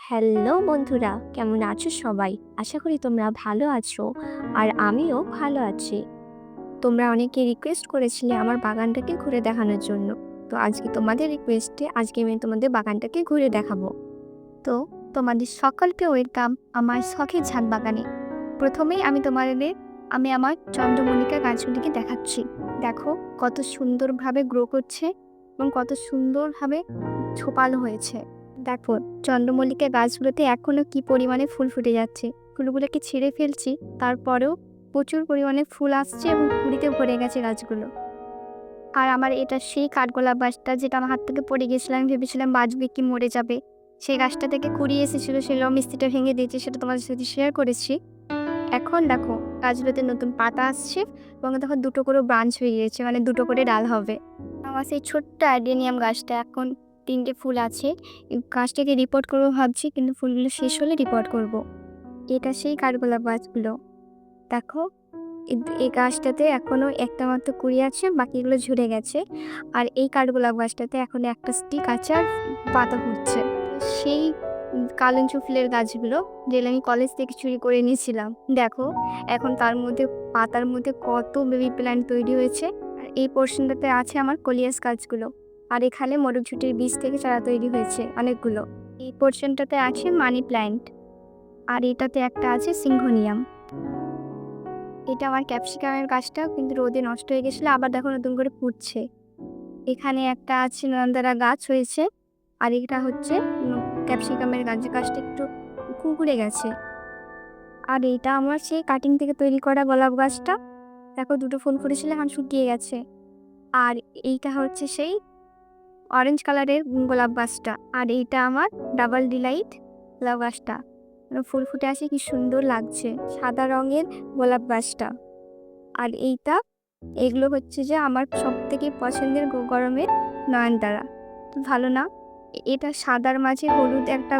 Hello বন্ধুরা, কেমন আছো সবাই? আশা করি তোমরা ভালো আছো। আর আমিও ভালো আছি। তোমরা অনেকে রিকোয়েস্ট করেছিলে আমার বাগানটাকে ঘুরে দেখানোর জন্য। তো আজকে তোমাদের রিকোয়েস্টে আমি তোমাদের বাগানটাকে ঘুরে দেখাবো। তো তোমাদের সকলকে ওয়েলকাম আমার শখের ছাদ বাগানে। প্রথমেই আমি আমার চন্দ্রমল্লিকা গাছগুলিকে দেখাচ্ছি। দেখো কত সুন্দরভাবে গ্রো করছে এবং কত সুন্দরভাবে ঝোপালো হয়েছে। দেখো চন্দ্রমল্লিকা গাছগুলোতে এখনো কি পরিমাণে ফুল ফুটে যাচ্ছে। ফুলগুলোকে ছিঁড়ে ফেলছি, তারপরেও প্রচুর পরিমাণে ফুল আসছে এবং কুঁড়িতে ভরে গেছে গাছগুলো। আর আমার এটা সেই কাঠগোলাপ গাছটা যেটা আমার হাত থেকে পড়ে গেছিলাম, আমি ভেবেছিলাম বাঁচবে কি মরে যাবে। সেই গাছটা থেকে কুড়িয়ে এসেছিল, সেই মিস্ত্রিটা ভেঙে দিয়েছে, সেটা তোমাদের সাথে শেয়ার করেছি। এখন দেখো গাছগুলোতে নতুন পাতা আসছে এবং দেখো দুটো করে ব্রাঞ্চ হয়ে গিয়েছে, মানে দুটো করে ডাল হবে। আমার সেই ছোট্ট অ্যাডেনিয়াম গাছটা এখন 3টে ফুল আছে। এই গাছটাকে রিপোর্ট করবো ভাবছি, কিন্তু ফুলগুলো শেষ হলে রিপোর্ট করব। এটা সেই কাঠগোলাপ গাছগুলো। দেখো এই গাছটাতে এখনো একটা মাত্র কুড়ি আছে, বাকিগুলো ঝরে গেছে। আর এই কাঠগোলাপ গাছটাতে এখনো একটা স্টিক আছে আর পাতা ফুটছে। সেই কালঞ্চু ফুলের গাছগুলো যেগুলো আমি কলেজ থেকে চুরি করে নিয়েছিলাম, দেখো এখন তার মধ্যে পাতার মধ্যে কত বেবি প্ল্যান্ট তৈরি হয়েছে। আর এই পোর্শনটাতে আছে আমার কলিয়াস গাছগুলো। আর এখানে মটরশুঁটির বীজ থেকে চারা তৈরি হয়েছে অনেকগুলো। এই পোর্শনটাতে আছে মানি প্ল্যান্ট। আর এটাতে একটা আছে সিংঘোনিয়াম। এটা আমার ক্যাপসিকামের গাছটা, কিন্তু রোদে নষ্ট হয়ে গেছিলো, আবার দেখো নতুন করে ফুটছে। এখানে একটা আছে নয়নতারা গাছ হয়েছে। আর এটা হচ্ছে ক্যাপসিকামের গাছ, যে গাছটা একটু কুঁকড়ে গেছে। আর এইটা আমার সেই কাটিং থেকে তৈরি করা গোলাপ গাছটা। দেখো দুটো ফুল ফুটেছিল, এখন শুকিয়ে গেছে। আর এইটা হচ্ছে সেই অরেঞ্জ কালারের গোলাপ গাছটা। আর এইটা আমার ডাবল ডিলাইট গোলাপ গাছটা, ফুল ফুটে আসে, কি সুন্দর লাগছে সাদা রঙের গোলাপ গাছটা। আর এগুলো হচ্ছে যে আমার সব থেকে পছন্দের গরমের নয়নতারা। ভালো না? এটা সাদার মাঝে হলুদ একটা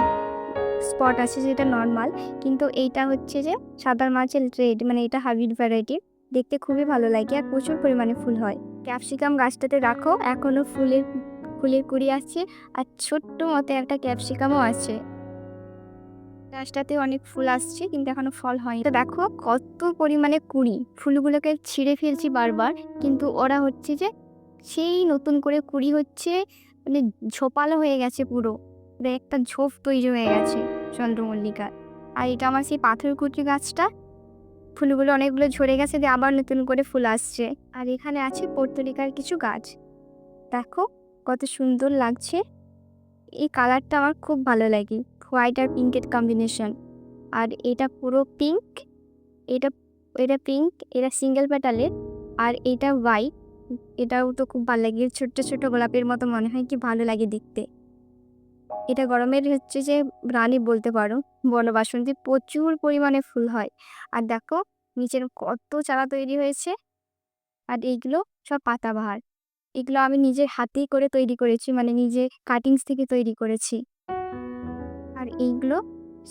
স্পট আছে, যেটা নর্মাল, কিন্তু এইটা হচ্ছে যে সাদার মাঝে রেড, মানে এটা হাইব্রিড ভ্যারাইটি। দেখতে খুবই ভালো লাগে আর প্রচুর পরিমাণে ফুল হয়। ক্যাপসিকাম গাছটাতে রাখো, এখনো ফুলের কুড়ি আছে। আর ছোট্ট মতো একটা ক্যাপসিকামও আছে। গাছটাতে অনেক ফুল আসছে, কিন্তু এখনো ফল হয়নি। তো দেখো কত পরিমাণে কুড়ি, ফুলগুলোকে ছিঁড়ে ফেলছি বারবার, কিন্তু ওরা হচ্ছে যে সেই নতুন করে কুড়ি হচ্ছে, মানে ঝোপালো হয়ে গেছে পুরো, একটা ঝোপ তৈরি হয়ে গেছে চন্দ্রমল্লিকার। আর এটা আমার সেই পাথরকুচি গাছটা, ফুলগুলো অনেকগুলো ঝরে গেছে, দিয়ে আবার নতুন করে ফুল আসছে। আর এখানে আছে পর্তুলিকার কিছু গাছ। দেখো কত সুন্দর লাগছে। এই কালারটা আমার খুব ভালো লাগে, হোয়াইট আর পিঙ্কের কম্বিনেশন। আর এটা পুরো পিঙ্ক। এটা এটা পিঙ্ক, এটা সিঙ্গেল পেটালের। আর এটা হোয়াইট। এটাও তো খুব ভালো লাগে, ছোট্ট ছোট্ট গোলাপের মতো মনে হয়, কি ভালো লাগে দেখতে। এটা গরমের হচ্ছে যে রানী বলতে পারো, বনবাসন্তী, প্রচুর পরিমাণে ফুল হয়। আর দেখো নিচের কত চারা তৈরি হয়েছে। আর এইগুলো সব পাতাবাহার। এগুলো আমি নিজের হাতেই করে তৈরি করেছি, মানে নিজে কাটিংস থেকে তৈরি করেছি। আর এইগুলো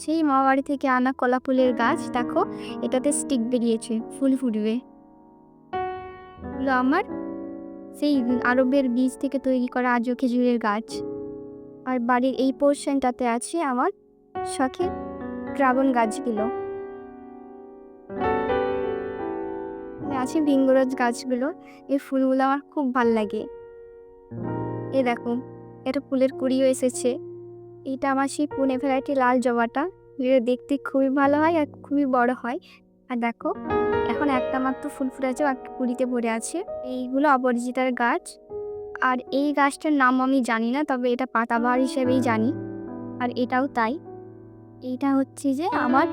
সেই মামাবাড়ি থেকে আনা কলা ফুলের গাছ। দেখো এটাতে স্টিক বেরিয়েছে, ফুল ফুটবে। এগুলো আমার সেই আরবের বীজ থেকে তৈরি করা আজও খেজুরের গাছ। আর বাড়ির এই পোর্শনটাতে আছে আমার শখের ড্রাগন গাছগুলো। আছে ভিঙ্গরাজ গাছগুলো। এই ফুলগুলো আমার খুব ভাল লাগে। এ দেখো এটা ফুলের কুড়িও এসেছে। এটা আমার সেই পুনে ভ্যারাইটি লাল জবাটা, যেটা দেখতে খুবই ভালো হয় আর খুবই বড় হয়। আর দেখো এখন একটা মাত্র ফুল ফুটেছে, আর কুড়িতে ভরে আছে। এইগুলো অপরাজিতার গাছ। আর এই গাছটার নাম আমি জানি না, তবে এটা পাতাবাহার হিসেবেই জানি। আর এটাও তাই। এইটা হচ্ছে যে আমার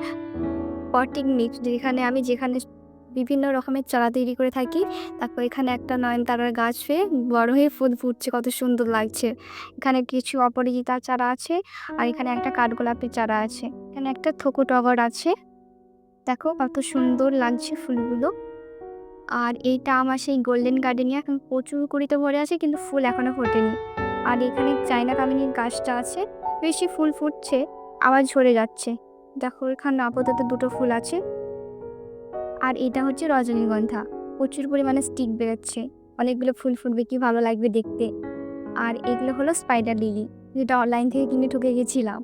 পটিং মিক্স, যেখানে বিভিন্ন রকমের চারা তৈরি করে থাকি। তারপর এখানে একটা নয়নতারার গাছ হয়ে বড় হয়ে ফুল ফুটছে, কত সুন্দর লাগছে। এখানে কিছু অপরাজিতার চারা আছে। আর এখানে একটা কাঠগোলাপের চারা আছে। এখানে একটা থোকো টগর আছে। দেখো কত সুন্দর লাগছে ফুলগুলো। আর এইটা আমার সেই গোল্ডেন গার্ডেনিয়া, এখন প্রচুর কুড়িতে ভরে আছে, কিন্তু ফুল এখনো ফোটেনি। আর এখানে চায়না কামিনীর গাছটা আছে, বেশি ফুল ফুটছে, আবার ঝরে যাচ্ছে। দেখো এখানে আপাতত দুটো ফুল আছে। আর এটা হচ্ছে রজনীগন্ধা, প্রচুর পরিমাণে স্টিক বেরোচ্ছে, অনেকগুলো ফুল ফুটবে, কি ভালো লাগবে দেখতে। আর এগুলো হলো স্পাইডার লিলি, যেটা অনলাইন থেকে কিনে ঠকে গেছিলাম।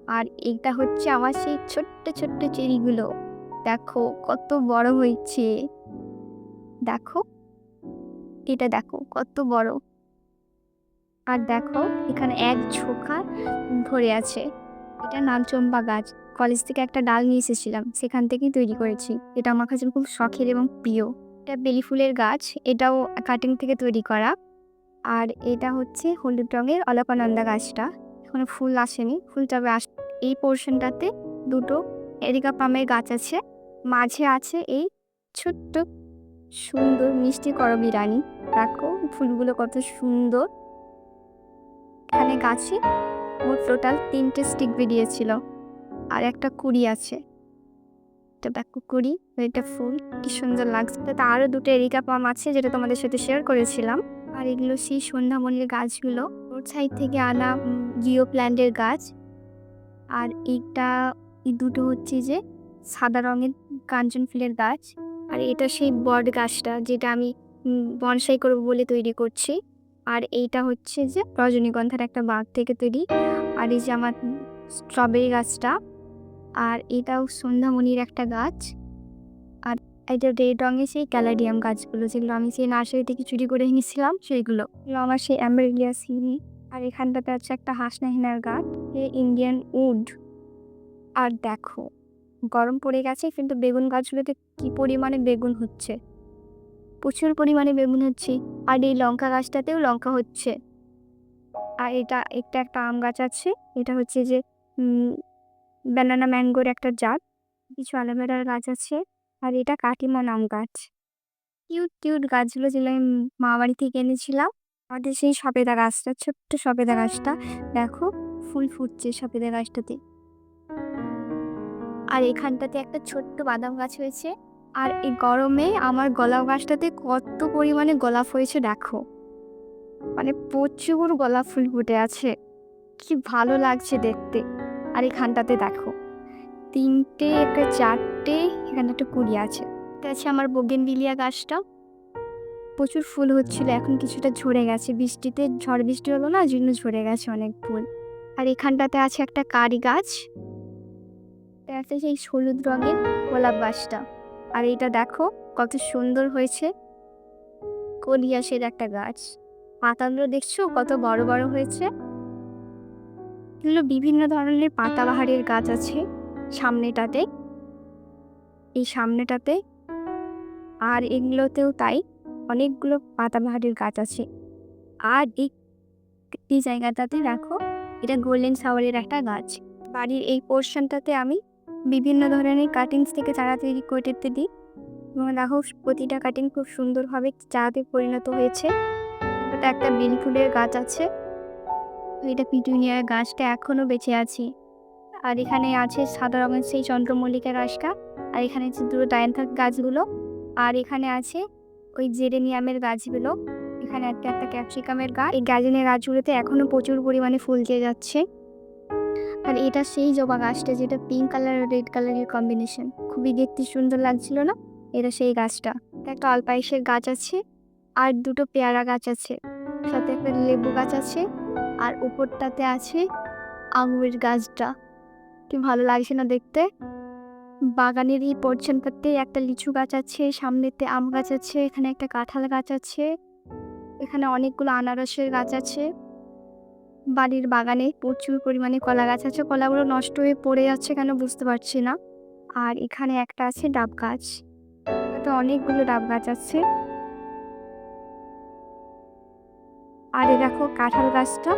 আর এইটা হচ্ছে আমার সেই ছোট্ট ছোট্ট চেরিগুলো। দেখো কত বড় হয়েছে। দেখো, এটা দেখো কত বড়। আর দেখো এখানে এক ঝোঁকা ধরে আছে। এটা নামচম্পা গাছ। কলেজ থেকে একটা ডাল নিয়ে এসেছিলাম, সেখান থেকেই তৈরি করেছি। এটা আমার কাছে খুব শখের এবং প্রিয়। এটা বেলি ফুলের গাছ, এটাও কাটিং থেকে তৈরি করা। আর এটা হচ্ছে হলুদ রঙের অলকানন্দা গাছটা। এখনো ফুল আসেনি, ফুল তবে এই পোর্শনটাতে দুটো এরিকা পামের গাছ আছে। মাঝে আছে এই ছোট্ট সুন্দর মিষ্টি করবী রানী। দেখো ফুলগুলো কত সুন্দর। এখানে গাছে মোট টোটাল 3টে স্টিক বেরিয়েছিল, আর একটা কুড়ি আছে। এটা দেখো কুড়ি, এটা ফুল কি সুন্দর লাগছে। তা আরো দুটো এরিকা পাম আছে, যেটা তোমাদের সাথে শেয়ার করেছিলাম। আর এগুলো সেই সন্ধ্যামণির গাছগুলো, রোড সাইড থেকে আনা জিও প্ল্যান্টের গাছ। আর এই দুটো হচ্ছে যে সাদা রঙের কাঞ্চন ফুলের গাছ। আর এটা সেই বট গাছটা, যেটা আমি বনসাই করবো বলে তৈরি করছি। আর এইটা হচ্ছে যে রজনীগন্ধার একটা বাগ থেকে তৈরি। আর এই যে আমার স্ট্রবেরি গাছটা। আর এটাও সন্ধ্যামণির একটা গাছ। আর এটা রেড রঙের সেই ক্যালাডিয়াম গাছগুলো, যেগুলো আমি সেই নার্সারি থেকে চুরি করে এনেছিলাম, সেইগুলো আমার সেই অ্যাম্বেরিলিয়া সিরি। আর এখানটাতে আছে একটা হাসনা হেনার গাছ, ইন্ডিয়ান উড। আর দেখো গরম পড়ে গেছে, কিন্তু বেগুন গাছগুলোতে কি পরিমাণে বেগুন হচ্ছে, প্রচুর পরিমাণে বেগুন হচ্ছে। আর এই লঙ্কা গাছটাতেও লঙ্কা হচ্ছে। আর এটা একটা আম গাছ আছে, এটা হচ্ছে যে ব্যানানা ম্যাঙ্গোর একটা জাত। কিছু অ্যালোভেরার গাছ আছে। আর এটা কাটিমন আম গাছ। কিউট কিউট গাছগুলো, যেগুলো আমি মামা বাড়ি থেকে এনেছিলাম। আমাদের সেই সবেদা গাছটা, ছোট্ট সবেদা গাছটা দেখো ফুল ফুটছে সবেদা গাছটাতে। আর এখানটাতে একটা ছোট্ট বাদাম গাছ হয়েছে। আর এই গরমে আমার গোলাপ গাছটাতে কত পরিমাণে গোলাপ হয়েছে দেখো, মানে প্রচুর গোলাপ ফুল ফুটে আছে, কি ভালো লাগছে দেখতে। আর এখানটাতে দেখো 3টে, একটা 4টে, এখানে একটা কুড়ি আছে। এটা আছে আমার বোগেনভিলিয়া গাছটা, প্রচুর ফুল হচ্ছিল, এখন কিছুটা ঝরে গেছে, বৃষ্টিতে ঝড় বৃষ্টি হলো না, জন্য ঝরে গেছে অনেক ফুল। আর এখানটাতে আছে একটা কারি গাছ, এটা আছে সেই হলুদ রঙের গোলাপ গাছটা। আর এইটা দেখো কত সুন্দর হয়েছে, কলিয়াসের একটা গাছ। পাতাগুলো দেখছো কত বড় বড় হয়েছে। এগুলো বিভিন্ন ধরনের পাতাবাহারের গাছ আছে সামনেটাতে, এই সামনেটাতে। আর এগুলোতেও তাই, অনেকগুলো পাতাবাহারের গাছ আছে। আর এই জায়গাটাতে দেখো, এটা গোল্ডেন শাওয়ারের একটা গাছ। বাড়ির এই পোর্শনটাতে আমি বিভিন্ন ধরনের কাটিংস থেকে চারা তৈরি করতে দিই, এবং দেখো প্রতিটা কাটিং খুব সুন্দরভাবে চারাতে পরিণত হয়েছে। এটা একটা বেলি ফুলের গাছ আছে, এটা পিটুনিয়ার গাছটা এখনো বেঁচে আছে। আর এখানে আছে সাদা রঙের সেই চন্দ্রমল্লিকা গাছটা। আর এখানে আছে দুটো ডায়ান্থাস গাছগুলো। আর এখানে আছে ওই জেরেনিয়ামের গাছগুলো। এখানে একটা ক্যাপসিকামের গাছ। এই গার্ডেনের গাছগুলোতে এখনো প্রচুর পরিমাণে ফুল দিয়ে যাচ্ছে। আর এটা সেই জবা গাছটা, যেটা পিঙ্ক কালার আর রেড কালারের কম্বিনেশন, খুবই দেখতে সুন্দর লাগছিল না? এটা সেই গাছটা। একটা অল্পাইসের গাছ আছে, আর দুটো পেয়ারা গাছ আছে, সাথে একটা লেবু গাছ আছে। আর উপরটাতে আছে আঙুরের গাছটা, কি ভালো লাগছে না দেখতে। বাগানের এই পোর্শনটাতে একটা লিচু গাছ আছে, সামনেতে আম গাছ আছে, এখানে একটা কাঁঠাল গাছ আছে, এখানে অনেকগুলো আনারসের গাছ আছে। বাড়ির বাগানে প্রচুর পরিমাণে কলা গাছ আছে, কলাগুলো নষ্ট হয়ে পড়ে যাচ্ছে কেন বুঝতে পারছি না। আর এখানে একটা আছে ডাব গাছ, তো অনেকগুলো ডাব গাছ আছে। আর এ দেখো কাঁঠাল গাছটা,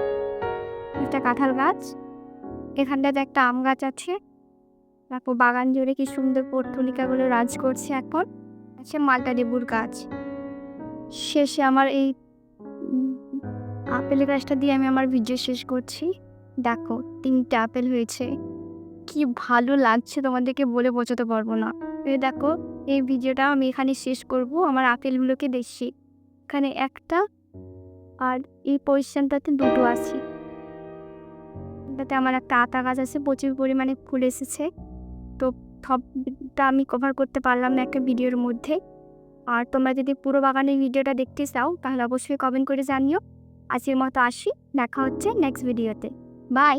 একটা কাঁঠাল গাছ। এখানটাতে একটা আম গাছ আছে। তারপর বাগান জুড়ে কি সুন্দর পর্তুলিকাগুলো রাজ করছে। এখন আছে মাল্টা লেবুর গাছ। শেষে আমার এই আপেল গাছটা দিয়ে আমি আমার ভিডিও শেষ করছি। দেখো 3টে আপেল হয়েছে, কি ভালো লাগছে তোমাদেরকে বলে বোঝাতে পারবো না। এই দেখো, এই ভিডিওটা আমি এখানে শেষ করব। আমার আপেলগুলোকে দেখছি, এখানে একটা, আর এই পজিশনটাতে দুটো আছে। এটাতে আমার একটা আতা গাছ আছে, প্রচুর পরিমাণে ফুল এসেছে। তো সবটা আমি কভার করতে পারলাম না একটা ভিডিওর মধ্যে। আর তোমরা যদি পুরো বাগানের ভিডিওটা দেখতে চাও, তাহলে অবশ্যই কমেন্ট করে জানিও। আজকের মতো আসি, দেখা হচ্ছে নেক্সট ভিডিওতে। বাই।